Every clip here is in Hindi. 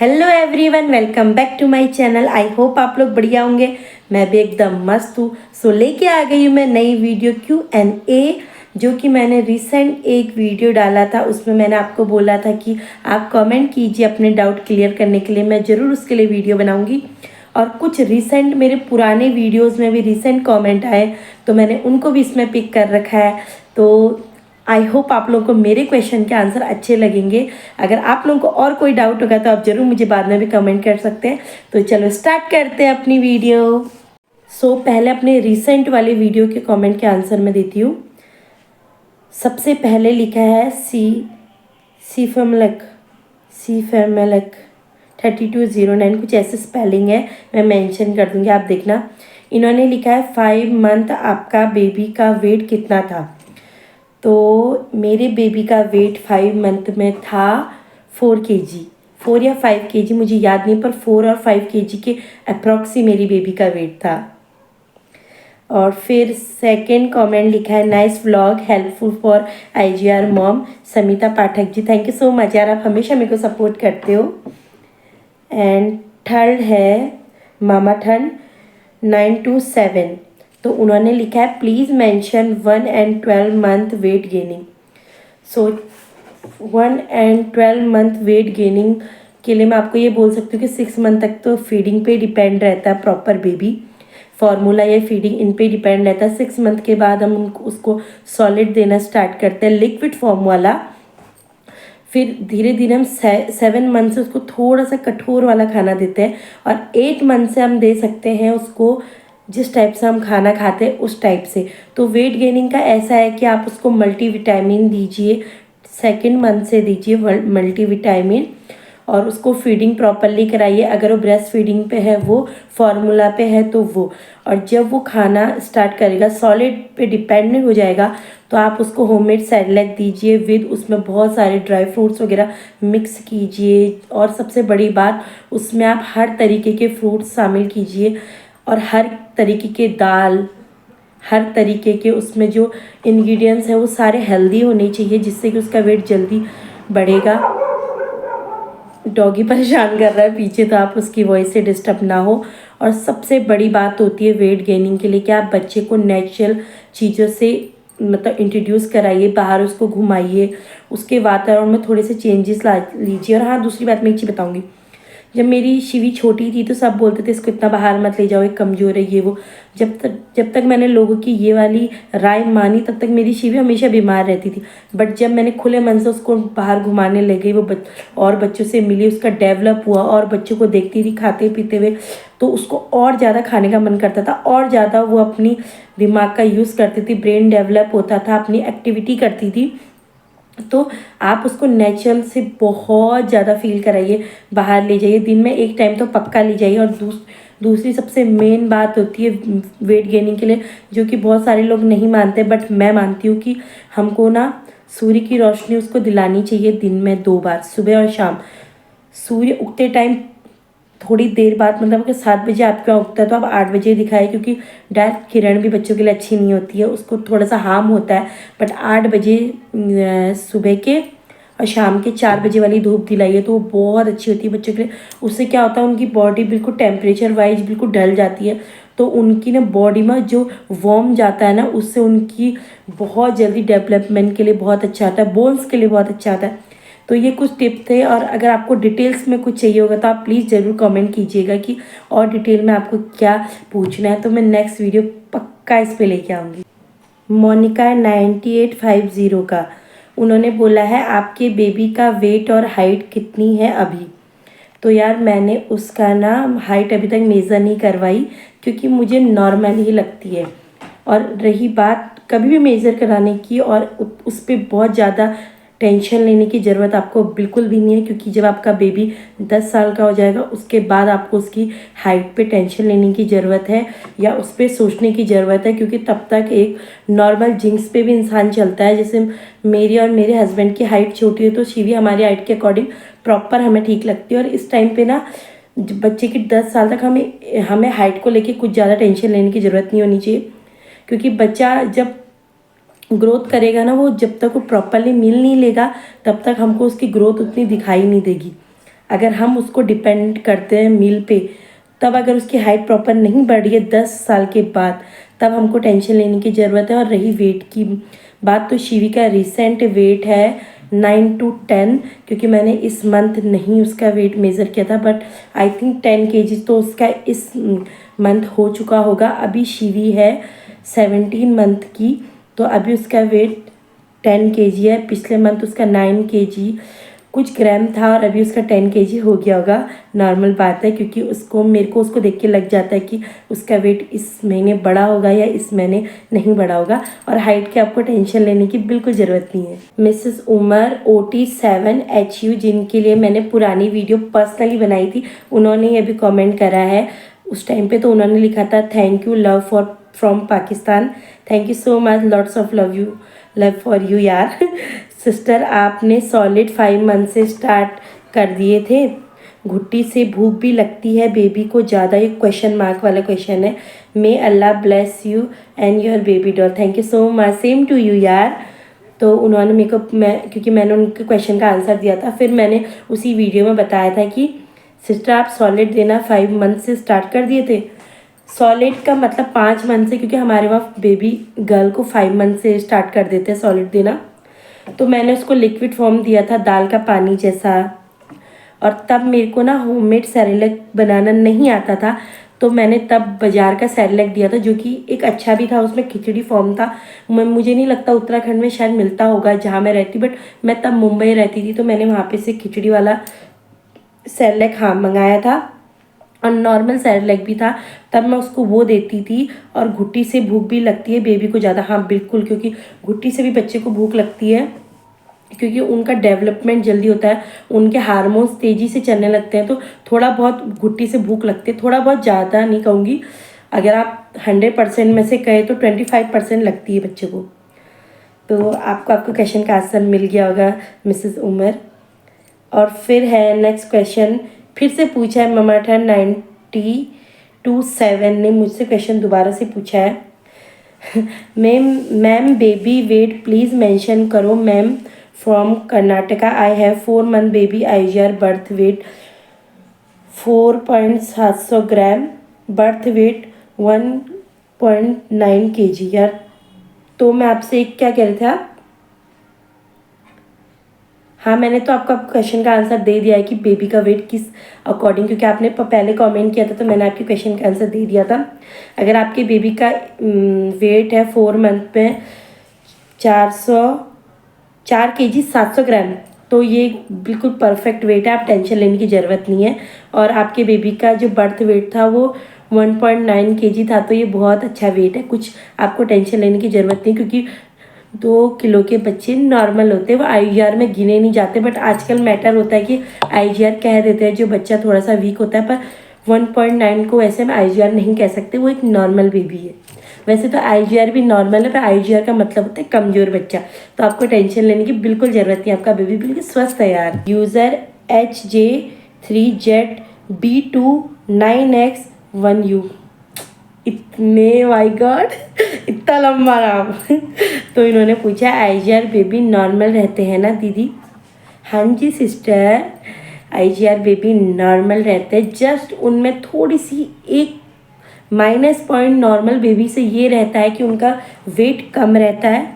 Hello everyone, welcome back to my channel. I hope आप लोग बढ़िया होंगे। मैं भी एकदम मस्त हूँ। सो लेके आ गई हूँ मैं नई वीडियो Q&A, जो कि मैंने रिसेंट एक वीडियो डाला था। उसमें मैंने आपको बोला था कि आप कमेंट कीजिए अपने डाउट क्लियर करने के लिए, मैं ज़रूर उसके लिए वीडियो बनाऊँगी। और कुछ रिसेंट मेरे पुराने वीडियोज़ में भी रिसेंट कॉमेंट आए, तो मैंने उनको भी इसमें पिक कर रखा है। तो आई होप आप लोगों को मेरे क्वेश्चन के आंसर अच्छे लगेंगे। अगर आप लोगों को और कोई डाउट होगा तो आप ज़रूर मुझे बाद में भी कमेंट कर सकते हैं। तो चलो स्टार्ट करते हैं अपनी वीडियो। पहले अपने रिसेंट वाले वीडियो के कमेंट के आंसर में देती हूँ। सबसे पहले लिखा है सी फैमलक 3209, कुछ ऐसे स्पेलिंग है, मैं मेंशन कर दूँगी, आप देखना। इन्होंने लिखा है 5 मंथ आपका बेबी का वेट कितना था। तो मेरे बेबी का वेट 5 मंथ में था 4 kg, 4 या 5 kg मुझे याद नहीं, पर 4 और 5 kg के अप्रॉक्सी मेरी बेबी का वेट था। और फिर सेकंड कमेंट लिखा है nice vlog helpful for IGR mom, Samita Pathak ji, thank you so much यार, आप हमेशा मेरे को सपोर्ट करते हो। एंड थर्ड है मामा ठन 927, तो उन्होंने लिखा है please mention 1 and 12 month weight gaining. 1 and 12 month weight gaining के लिए मैं आपको ये बोल सकती हूँ कि 6 मंथ तक तो फीडिंग पे डिपेंड रहता है, प्रॉपर बेबी फार्मूला या फीडिंग इन पे डिपेंड रहता है। 6 मंथ के बाद हम उसको सॉलिड देना स्टार्ट करते हैं, लिक्विड फॉर्म वाला। फिर धीरे धीरे हम 7 मंथ से उसको थोड़ा सा कठोर वाला खाना देते हैं, और 8 मंथ से हम दे सकते हैं उसको जिस टाइप से हम खाना खाते हैं उस टाइप से। तो वेट गेनिंग का ऐसा है कि आप उसको मल्टीविटामिन दीजिए, 2nd मंथ से दीजिए मल्टीविटामिन, और उसको फीडिंग प्रॉपरली कराइए। अगर वो ब्रेस्ट फीडिंग पे है, वो फार्मूला पे है तो वो, और जब वो खाना स्टार्ट करेगा, सॉलिड पे डिपेंडेंट हो जाएगा, तो आप उसको होममेड सेरेलैक दीजिए विद उसमें बहुत सारे ड्राई फ्रूट्स वगैरह मिक्स कीजिए। और सबसे बड़ी बात, उसमें आप हर तरीके के फ्रूट्स शामिल कीजिए, और हर तरीके के दाल, हर तरीके के उसमें जो इंग्रेडिएंट्स हैं वो सारे हेल्दी होने चाहिए, जिससे कि उसका वेट जल्दी बढ़ेगा। डॉगी परेशान कर रहा है पीछे, तो आप उसकी वॉइस से डिस्टर्ब ना हो। और सबसे बड़ी बात होती है वेट गेनिंग के लिए कि आप बच्चे को नेचुरल चीज़ों से मतलब इंट्रोड्यूस कराइए, बाहर उसको घुमाइए, उसके वातावरण में थोड़े से चेंजेस ला लीजिए। और हाँ, दूसरी बात मैं एक चीज़ बताऊँगी, जब मेरी शिवी छोटी थी तो सब बोलते थे इसको इतना बाहर मत ले जाओ, ये कमज़ोर है, ये वो। जब तक मैंने लोगों की ये वाली राय मानी, तब तक मेरी शिवी हमेशा बीमार रहती थी। बट जब मैंने खुले मन से उसको बाहर घुमाने लगी, वो और बच्चों से मिली, उसका डेवलप हुआ, और बच्चों को देखती थी खाते पीते हुए, तो उसको और ज़्यादा खाने का मन करता था, और ज़्यादा वो अपनी दिमाग का यूज़ करती थी, ब्रेन डेवलप होता था, अपनी एक्टिविटी करती थी। तो आप उसको नेचुरल से बहुत ज़्यादा फील कराइए, बाहर ले जाइए, दिन में एक टाइम तो पक्का ले जाइए। और दूसरी सबसे मेन बात होती है वेट गेनिंग के लिए, जो कि बहुत सारे लोग नहीं मानते, बट मैं मानती हूँ कि हमको ना सूर्य की रोशनी उसको दिलानी चाहिए दिन में 2 बार, सुबह और शाम। सूर्य उगते टाइम थोड़ी देर बाद, मतलब कि 7 बजे आपका उगता है, तो आप 8 बजे दिखाए, क्योंकि डायरेक्ट किरण भी बच्चों के लिए अच्छी नहीं होती है, उसको थोड़ा सा हार्म होता है। बट 8 बजे सुबह के और शाम के 4 बजे वाली धूप दिलाइए, तो वो बहुत अच्छी होती है बच्चों के लिए। उससे क्या होता है, उनकी बॉडी बिल्कुल टेम्परेचर वाइज बिल्कुल ढल जाती है, तो उनकी ना बॉडी में जो वार्म जाता है ना, उससे उनकी बहुत जल्दी डेवलपमेंट के लिए बहुत अच्छा आता है, बोन्स के लिए बहुत अच्छा आता है। तो ये कुछ टिप थे, और अगर आपको डिटेल्स में कुछ चाहिए होगा तो आप प्लीज़ ज़रूर कमेंट कीजिएगा कि और डिटेल में आपको क्या पूछना है, तो मैं नेक्स्ट वीडियो पक्का इस पे लेके आऊँगी। मोनिका 9850 का, उन्होंने बोला है आपके बेबी का वेट और हाइट कितनी है अभी। तो यार मैंने उसका ना हाइट अभी तक मेज़र नहीं करवाई, क्योंकि मुझे नॉर्मल ही लगती है। और रही बात कभी भी मेज़र कराने की, और उस पर बहुत ज़्यादा टेंशन लेने की ज़रूरत आपको बिल्कुल भी नहीं है, क्योंकि जब आपका बेबी 10 साल का हो जाएगा, उसके बाद आपको उसकी हाइट पे टेंशन लेने की ज़रूरत है, या उस पर सोचने की ज़रूरत है, क्योंकि तब तक एक नॉर्मल जिंक्स पे भी इंसान चलता है। जैसे मेरी और मेरे हस्बैंड की हाइट छोटी है, तो शिवी हमारी हाइट के अकॉर्डिंग प्रॉपर हमें ठीक लगती है। और इस टाइम पे ना बच्चे की 10 साल तक हमें हाइट को लेके कुछ ज़्यादा टेंशन लेने की ज़रूरत नहीं होनी चाहिए, क्योंकि बच्चा जब ग्रोथ करेगा ना, वो जब तक वो प्रॉपरली मील नहीं लेगा, तब तक हमको उसकी ग्रोथ उतनी दिखाई नहीं देगी। अगर हम उसको डिपेंड करते हैं मील पे, तब अगर उसकी हाइट प्रॉपर नहीं बढ़ रही है 10 साल के बाद, तब हमको टेंशन लेने की ज़रूरत है। और रही वेट की बात, तो शिवी का रिसेंट वेट है 9 to 10, क्योंकि मैंने इस मंथ नहीं उसका वेट मेज़र किया था, बट आई थिंक 10 kg तो उसका इस मंथ हो चुका होगा। अभी शिवी है 17 मंथ की, तो अभी उसका वेट 10 kg है। पिछले मंथ उसका 9 kg कुछ ग्राम था और अभी उसका 10 kg हो गया होगा। नॉर्मल बात है, क्योंकि मेरे को उसको देख के लग जाता है कि उसका वेट इस महीने बढ़ा होगा या इस महीने नहीं बढ़ा होगा। और हाइट की आपको टेंशन लेने की बिल्कुल ज़रूरत नहीं है। मिसेस उमर OT7HU, जिनके लिए मैंने पुरानी वीडियो पर्सनली बनाई थी, उन्होंने ये भी कॉमेंट करा है। उस टाइम पे तो उन्होंने लिखा था thank you love for from Pakistan. Thank you so much, lots of love for you यार। सिस्टर, आपने सॉलिड 5 मंथ से स्टार्ट कर दिए थे, घुट्टी से भूख भी लगती है बेबी को ज़्यादा, ये क्वेश्चन मार्क वाला क्वेश्चन है। May Allah bless you and your baby doll. Thank you so much, same to you यार। तो उन्होंने मेरे को, क्योंकि मैंने उनके क्वेश्चन का आंसर दिया था, फिर मैंने उसी वीडियो में बताया था कि सिस्टर आप सॉलिड देना 5 मंथ से स्टार्ट कर दिए थे। सॉलिड का मतलब 5 मंथ से, क्योंकि हमारे वहाँ बेबी गर्ल को 5 मंथ से स्टार्ट कर देते हैं सॉलिड देना। तो मैंने उसको लिक्विड फॉर्म दिया था, दाल का पानी जैसा। और तब मेरे को ना होममेड सेरेलैक बनाना नहीं आता था, तो मैंने तब बाज़ार का सेरेलैक दिया था, जो कि एक अच्छा भी था, उसमें खिचड़ी फॉर्म था। मुझे नहीं लगता उत्तराखंड में शायद मिलता होगा जहाँ मैं रहती, बट मैं तब मुंबई रहती थी, तो मैंने वहाँ पे से खिचड़ी वाला सेरेलैक हाँ मंगाया था। और नॉर्मल सेरेलैक भी था, तब मैं उसको वो देती थी। और घुट्टी से भूख भी लगती है बेबी को ज़्यादा, हाँ बिल्कुल, क्योंकि घुट्टी से भी बच्चे को भूख लगती है, क्योंकि उनका डेवलपमेंट जल्दी होता है, उनके हार्मोन्स तेज़ी से चलने लगते हैं, तो थोड़ा बहुत घुट्टी से भूख लगती है, थोड़ा बहुत, ज़्यादा नहीं कहूँगी। अगर आप 100% में से कहें तो 25% लगती है बच्चे को। तो आपको क्वेश्चन का आंसर मिल गया होगा मिसेस उमर। और फिर है नेक्स्ट क्वेश्चन, फिर से पूछा है ममाठा 927 ने मुझसे क्वेश्चन दोबारा से पूछा है। Ma'am baby weight please mention करो ma'am, from Karnataka. I have 4 month baby IGR, birth weight 4.700 gram, birth weight 1.9 kg। यार तो मैं आपसे एक क्या कह रहे थे आप? हाँ, मैंने तो आपका क्वेश्चन का आंसर दे दिया है कि बेबी का वेट किस अकॉर्डिंग, क्योंकि आपने पहले कमेंट किया था, तो मैंने आपके क्वेश्चन का आंसर दे दिया था। अगर आपके बेबी का वेट है 4 month में 4 kg 700 ग्राम, तो ये बिल्कुल परफेक्ट वेट है, आप टेंशन लेने की ज़रूरत नहीं है। और आपके बेबी का जो बर्थ वेट था वो 1.9 kg था, तो ये बहुत अच्छा वेट है, कुछ आपको टेंशन लेने की ज़रूरत नहीं, क्योंकि 2 किलो के बच्चे नॉर्मल होते हैं, वो IGR में गिने नहीं जाते। बट आजकल मैटर होता है कि IGR कह देते हैं जो बच्चा थोड़ा सा वीक होता है, पर 1.9 को वैसे हम IGR नहीं कह सकते, वो एक नॉर्मल बेबी है। वैसे तो IGR भी नॉर्मल है, पर IGR का मतलब होता है कमज़ोर बच्चा, तो आपको टेंशन लेने की बिल्कुल ज़रूरत नहीं, आपका बेबी बिल्कुल स्वस्थ है यार। यूज़र HJ3Z B29X1U, इतने माय गॉड, इतना लंबा नाम। तो इन्होंने पूछा IGR बेबी नॉर्मल रहते हैं ना दीदी? हाँ जी सिस्टर, IGR बेबी नॉर्मल रहते हैं, जस्ट उनमें थोड़ी सी एक माइनस पॉइंट नॉर्मल बेबी से ये रहता है कि उनका वेट कम रहता है,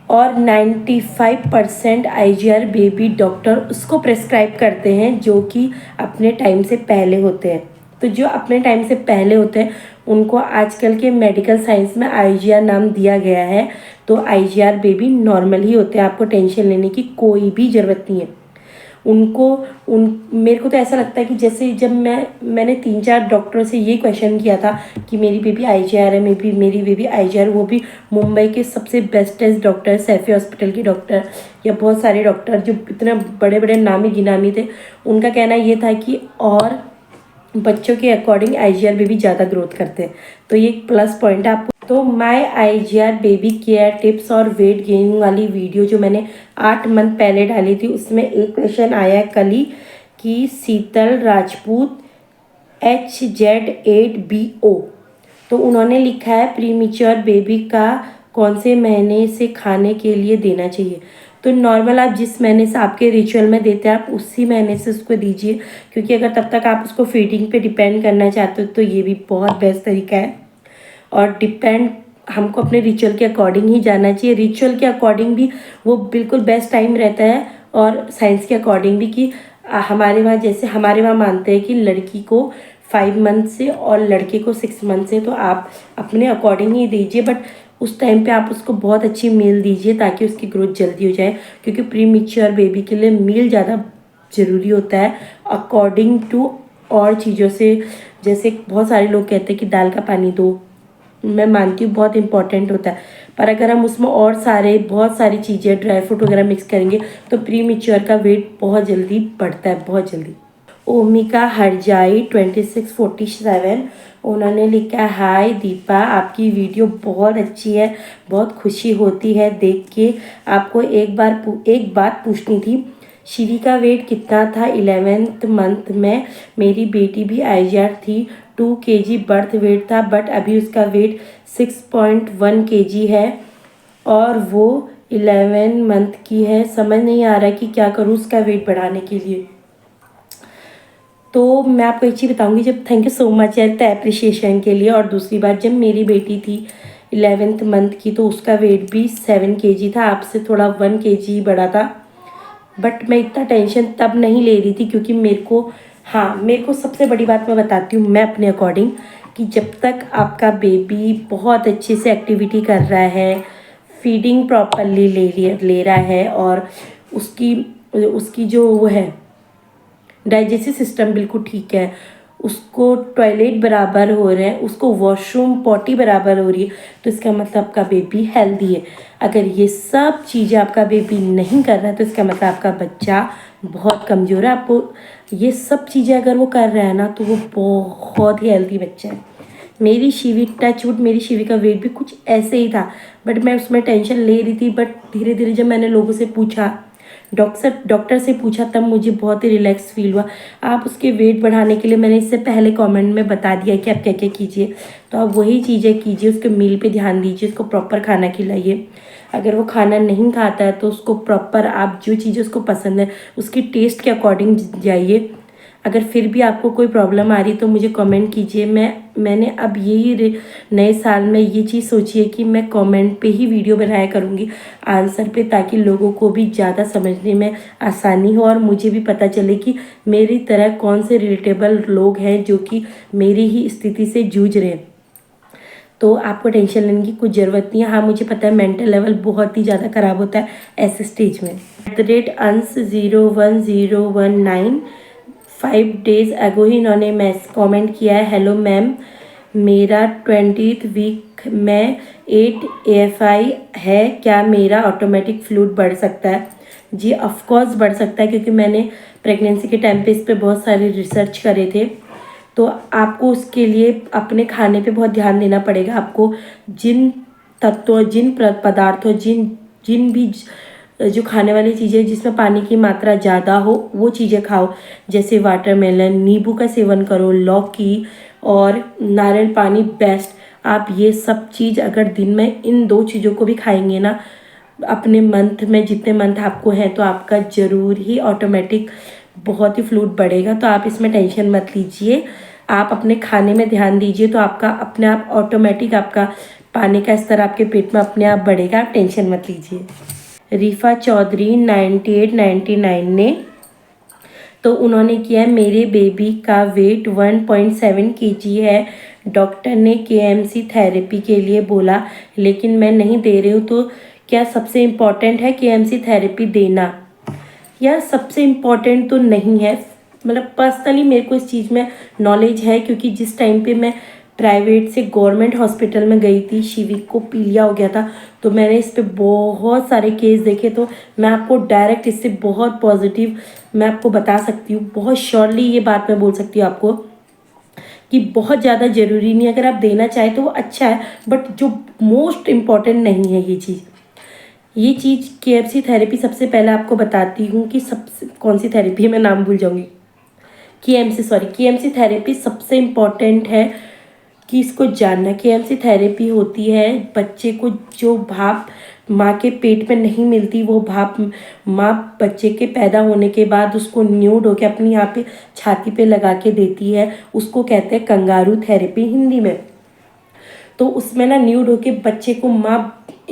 और 95% IGR बेबी डॉक्टर उसको प्रेस्क्राइब करते हैं जो कि अपने टाइम से पहले होते हैं। तो जो अपने टाइम से पहले होते हैं उनको आजकल के मेडिकल साइंस में IGR नाम दिया गया है। तो IGR बेबी नॉर्मल ही होते हैं, आपको टेंशन लेने की कोई भी ज़रूरत नहीं है। मेरे को तो ऐसा लगता है कि जैसे जब मैंने 3-4 डॉक्टरों से ये क्वेश्चन किया था कि मेरी बेबी IGR है, मेरी बेबी IGR, वो भी मुंबई के सबसे बेस्टेस्ट डॉक्टर, सैफी हॉस्पिटल के डॉक्टर, या बहुत सारे डॉक्टर जो इतने बड़े बड़े नामी गिनामी थे, उनका कहना ये था कि और बच्चों के अकॉर्डिंग IGR बेबी ज़्यादा ग्रोथ करते हैं, तो ये एक प्लस पॉइंट है आपको। तो my IGR baby care tips और वेट गेनिंग वाली वीडियो जो मैंने 8 मंथ पहले डाली थी, उसमें एक क्वेश्चन आया है कल ही कि शीतल राजपूत HZ8BO, तो उन्होंने लिखा है प्रीमेच्योर बेबी का कौन से महीने से खाने के लिए देना चाहिए। तो नॉर्मल आप जिस महीने से आपके रिचुअल में देते हैं आप उसी महीने से उसको दीजिए, क्योंकि अगर तब तक आप उसको फीडिंग पे डिपेंड करना चाहते हो तो ये भी बहुत बेस्ट तरीका है। और डिपेंड हमको अपने रिचुअल के अकॉर्डिंग ही जाना चाहिए। रिचुअल के अकॉर्डिंग भी वो बिल्कुल बेस्ट टाइम रहता है, और साइंस के अकॉर्डिंग भी कि हमारे वहाँ जैसे हमारे वहाँ मानते हैं कि लड़की को 5 मंथ से और लड़के को 6 मंथ से, तो आप अपने अकॉर्डिंग ही दीजिए। बट उस टाइम पे आप उसको बहुत अच्छी मील दीजिए ताकि उसकी ग्रोथ जल्दी हो जाए, क्योंकि प्री मैच्योर बेबी के लिए मील ज़्यादा ज़रूरी होता है अकॉर्डिंग टू और चीज़ों से। जैसे बहुत सारे लोग कहते हैं कि दाल का पानी दो, मैं मानती हूँ बहुत इंपॉर्टेंट होता है, पर अगर हम उसमें और बहुत सारी चीज़ें ड्राई फ्रूट वगैरह मिक्स करेंगे तो प्री मैच्योर का वेट बहुत जल्दी बढ़ता है, बहुत जल्दी। ओमिका हरजाई 2647 उन्होंने लिखा, हाय दीपा, आपकी वीडियो बहुत अच्छी है, बहुत खुशी होती है देख के। आपको एक बात पूछनी थी, शिवी का वेट कितना था 11th मंथ में? मेरी बेटी भी IGR थी, 2 kg बर्थ वेट था, बट अभी उसका वेट 6.1 kg है और वो 11 मंथ की है। समझ नहीं आ रहा कि क्या करूँ उसका वेट बढ़ाने के लिए। तो मैं आपको एक चीज़ बताऊंगी, जब थैंक यू सो मच यार अप्रिशिएशन के लिए। और दूसरी बात, जब मेरी बेटी थी 11th मंथ की तो उसका वेट भी 7 kg था, आपसे थोड़ा 1 kg बढ़ा था। बट मैं इतना टेंशन तब नहीं ले रही थी क्योंकि मेरे को सबसे बड़ी बात मैं बताती हूँ मैं अपने अकॉर्डिंग, कि जब तक आपका बेबी बहुत अच्छे से एक्टिविटी कर रहा है, फीडिंग प्रॉपरली ले रहा है, और उसकी उसकी जो वो है डाइजेस्टिव सिस्टम बिल्कुल ठीक है, उसको टॉयलेट बराबर हो रहे हैं, उसको वॉशरूम पॉटी बराबर हो रही है, तो इसका मतलब आपका बेबी हेल्दी है। अगर ये सब चीज़ें आपका बेबी नहीं कर रहा है तो इसका मतलब आपका बच्चा बहुत कमज़ोर है। आपको ये सब चीज़ें अगर वो कर रहा है ना तो वो बहुत ही हेल्दी बच्चा है। मेरी शिवी का वेट भी कुछ ऐसे ही था, बट मैं उसमें टेंशन ले रही थी। बट धीरे धीरे जब मैंने लोगों से पूछा, डॉक्टर से पूछा, तब मुझे बहुत ही रिलैक्स फील हुआ। आप उसके वेट बढ़ाने के लिए मैंने इससे पहले कमेंट में बता दिया कि आप क्या क्या कीजिए, तो आप वही चीज़ें कीजिए। उसके मील पे ध्यान दीजिए, उसको प्रॉपर खाना खिलाइए। अगर वो खाना नहीं खाता है तो उसको प्रॉपर आप जो चीज़ें उसको पसंद है उसकी टेस्ट के अकॉर्डिंग जाइए। अगर फिर भी आपको कोई प्रॉब्लम आ रही तो मुझे कमेंट कीजिए। मैंने अब यही नए साल में ये चीज़ सोची है कि मैं कमेंट पे ही वीडियो बनाया करूँगी आंसर पे, ताकि लोगों को भी ज़्यादा समझने में आसानी हो और मुझे भी पता चले कि मेरी तरह कौन से रिलेटेबल लोग हैं जो कि मेरी ही स्थिति से जूझ रहे हैं। तो आपको टेंशन लेने की कुछ ज़रूरत नहीं है। हाँ, मुझे पता है मेंटल लेवल बहुत ही ज़्यादा ख़राब होता है ऐसे स्टेज में। @ans01019 5 days अगो ही इन्होंने कमेंट किया है, हेलो मैम, मेरा 20th वीक में 8 AFI है, क्या मेरा ऑटोमेटिक फ्लूइड बढ़ सकता है? जी ऑफकोर्स बढ़ सकता है, क्योंकि मैंने प्रेगनेंसी के टाइम पे इस पर बहुत सारे रिसर्च करे थे। तो आपको उसके लिए अपने खाने पे बहुत ध्यान देना पड़ेगा। आपको जिन तत्वों, जिन पदार्थों, जिन भी जो खाने वाली चीज़ें जिसमें पानी की मात्रा ज़्यादा हो वो चीज़ें खाओ, जैसे वाटरमेलन, नींबू का सेवन करो, लौकी और नारियल पानी बेस्ट। आप ये सब चीज़ अगर दिन में इन 2 चीज़ों को भी खाएंगे ना, अपने मंथ में जितने मंथ आपको हैं, तो आपका ज़रूर ही ऑटोमेटिक बहुत ही फ्लूइड बढ़ेगा। तो आप इसमें टेंशन मत लीजिए, आप अपने खाने में ध्यान दीजिए, तो आपका अपने आप ऑटोमेटिक आपका पानी का स्तर आपके पेट में अपने आप बढ़ेगा। आप टेंशन मत लीजिए। रिफा चौधरी 9899 ने तो उन्होंने किया है, मेरे बेबी का वेट 1.7 kg है, डॉक्टर ने KMC थेरेपी के लिए बोला, लेकिन मैं नहीं दे रही हूँ, तो क्या सबसे इम्पॉर्टेंट है KMC थेरेपी देना? यार सबसे इम्पॉर्टेंट तो नहीं है, मतलब पर्सनली मेरे को इस चीज़ में नॉलेज है, क्योंकि जिस टाइम पे मैं प्राइवेट से गवर्नमेंट हॉस्पिटल में गई थी, शिवी को पीलिया हो गया था, तो मैंने इस पे बहुत सारे केस देखे। तो मैं आपको डायरेक्ट इससे बहुत पॉजिटिव मैं आपको बता सकती हूँ, बहुत श्योरली ये बात मैं बोल सकती हूँ आपको कि बहुत ज़्यादा ज़रूरी नहीं, अगर आप देना चाहें तो वो अच्छा है, बट जो मोस्ट इम्पॉर्टेंट नहीं है ये चीज़ KFC थेरेपी। सबसे पहले आपको बताती हूँ कि सबसे कौन सी थेरेपी है, मैं नाम भूल जाऊँगी। KMC थेरेपी सबसे इम्पॉर्टेंट है कि इसको जानना। KMC थेरेपी होती है बच्चे को जो भाप माँ के पेट में नहीं मिलती, वो भाप माँ बच्चे के पैदा होने के बाद उसको न्यूड होके अपनी यहाँ पे छाती पे लगा के देती है, उसको कहते हैं कंगारू थेरेपी हिंदी में। तो उसमें ना न्यूड होके बच्चे को माँ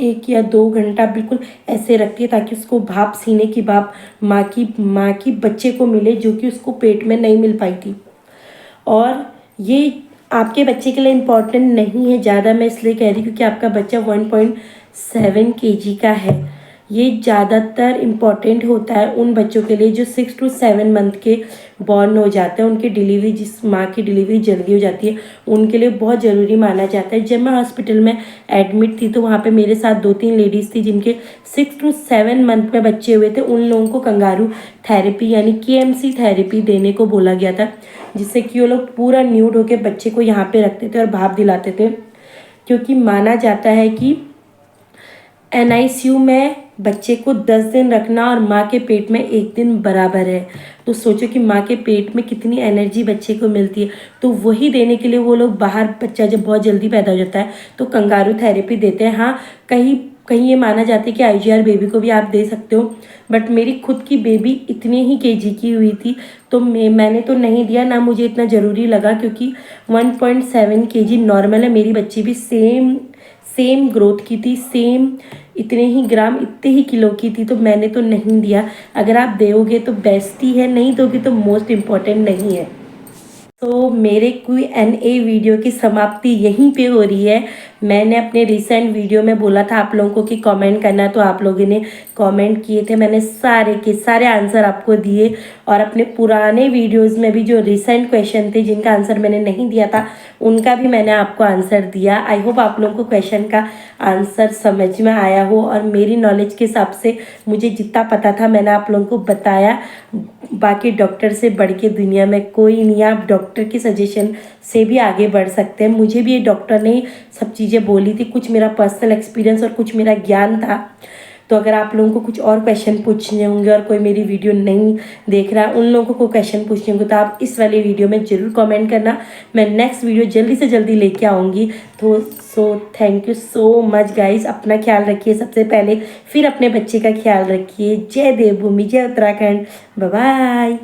1 या 2 घंटा बिल्कुल ऐसे रखती है ताकि उसको भाप, सीने की भाप माँ की बच्चे को मिले, जो कि उसको पेट में नहीं मिल पाई थी। और ये आपके बच्चे के लिए इम्पॉर्टेंट नहीं है ज़्यादा, मैं इसलिए कह रही हूँ क्योंकि आपका बच्चा 1.7 kg का है। ये ज़्यादातर इम्पॉर्टेंट होता है उन बच्चों के लिए जो 6 to 7 मंथ के बॉर्न हो जाते हैं, उनकी डिलीवरी, जिस माँ की डिलीवरी जल्दी हो जाती है उनके लिए बहुत ज़रूरी माना जाता है। जब मैं हॉस्पिटल में एडमिट थी तो वहाँ पे मेरे साथ 2-3 लेडीज़ थी जिनके 6 to 7 मंथ में बच्चे हुए थे। उन लोगों को कंगारू थेरेपी यानी KMC थेरेपी देने को बोला गया था, जिससे कि वो लोग पूरा न्यूड होकर बच्चे को यहाँ पे रखते थे और भाप दिलाते थे, क्योंकि माना जाता है कि NICU में बच्चे को 10 दिन रखना और माँ के पेट में 1 दिन बराबर है। तो सोचो कि माँ के पेट में कितनी एनर्जी बच्चे को मिलती है। तो वही देने के लिए वो लोग बाहर, बच्चा जब बहुत जल्दी पैदा हो जाता है तो कंगारू थेरेपी देते हैं। हाँ, कहीं कहीं ये माना जाता है कि IGR बेबी को भी आप दे सकते हो, बट मेरी खुद की बेबी इतने ही KG की हुई थी तो मैंने तो नहीं दिया, ना मुझे इतना ज़रूरी लगा, क्योंकि 1.7 kg नॉर्मल है। मेरी बच्ची भी सेम ग्रोथ की थी, सेम इतने ही ग्राम, इतने ही किलो की थी, तो मैंने तो नहीं दिया। अगर आप दोगे तो बेस्ट ही है, नहीं दोगे तो मोस्ट इम्पॉर्टेंट नहीं है। तो मेरे Q&A वीडियो की समाप्ति यहीं पे हो रही है। मैंने अपने रिसेंट वीडियो में बोला था आप लोगों को कि कमेंट करना, तो आप लोगों ने कमेंट किए थे, मैंने सारे के सारे आंसर आपको दिए। और अपने पुराने वीडियोस में भी जो रिसेंट क्वेश्चन थे जिनका आंसर मैंने नहीं दिया था, उनका भी मैंने आपको आंसर दिया। आई होप आप लोगों को क्वेश्चन का आंसर समझ में आया हो, और मेरी नॉलेज के हिसाब से मुझे जितना पता था मैंने आप लोगों को बताया। बाकी डॉक्टर से बढ़ के दुनिया में कोई नहीं है, आप डॉक्टर के सजेशन से भी आगे बढ़ सकते हैं। मुझे भी ये डॉक्टर ने सब चीज़ें बोली थी, कुछ मेरा पर्सनल एक्सपीरियंस और कुछ मेरा ज्ञान था। तो अगर आप लोगों को कुछ और क्वेश्चन पूछने होंगे और कोई मेरी वीडियो नहीं देख रहा है, उन लोगों को क्वेश्चन पूछने होंगे, तो आप इस वाली वीडियो में ज़रूर कमेंट करना। मैं नेक्स्ट वीडियो जल्दी से जल्दी लेके आऊँगी। तो thank you so much guys. अपना ख्याल रखिए सबसे पहले, फिर अपने बच्चे का ख्याल रखिए। जय देवभूमि, जय उत्तराखंड, बाय बाय।